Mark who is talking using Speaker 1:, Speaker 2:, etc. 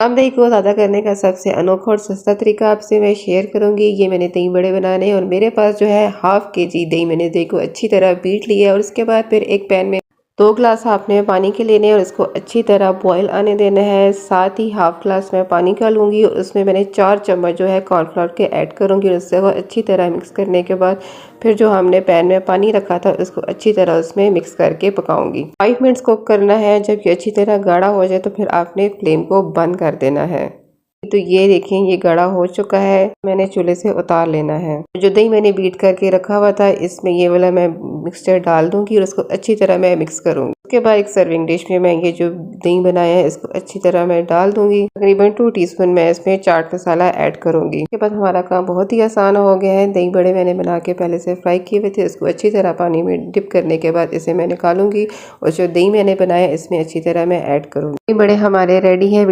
Speaker 1: आम दही को ज़्यादा करने का सबसे अनोखा और सस्ता तरीका आपसे मैं शेयर करूंगी। ये मैंने दही बड़े बनाने हैं और मेरे पास जो है हाफ के जी दही मैंने दही को अच्छी तरह बीट लिया है और उसके बाद फिर एक पैन में 2 ग्लास आपने पानी के लेने हैं और इसको अच्छी तरह बॉयल आने देना है। साथ ही हाफ ग्लास मैं पानी का लूँगी और उसमें मैंने 4 चम्मच जो है कॉर्नफ्लोर के ऐड करूँगी और उससे वो अच्छी तरह मिक्स करने के बाद फिर जो हमने पैन में पानी रखा था उसको अच्छी तरह उसमें मिक्स करके पकाऊंगी। 5 मिनट्स कुक करना है। जब ये अच्छी तरह गाढ़ा हो जाए तो फिर आपने फ्लेम को बंद कर देना है। तो ये देखिए ये गाढ़ा हो चुका है, मैंने चूल्हे से उतार लेना है। जो दही मैंने बीट करके रखा हुआ था इसमें ये वाला मैं मिक्सचर डाल दूंगी और उसको अच्छी तरह मैं मिक्स करूंगी। उसके बाद एक सर्विंग डिश में मैं ये जो दही बनाया है इसको अच्छी तरह मैं डाल दूंगी। तकरीबन 2 टीस्पून मैं इसमें चाट मसाला ऐड करूंगी। उसके बाद हमारा काम बहुत ही आसान हो गया है। दही बड़े मैंने बना के पहले से फ्राई किए हुए थे, इसको अच्छी तरह पानी में डिप करने के बाद इसे मैं निकालूंगी और जो दही मैंने बनाया इसमें अच्छी तरह मैं ऐड करूंगी। दही बड़े हमारे रेडी है।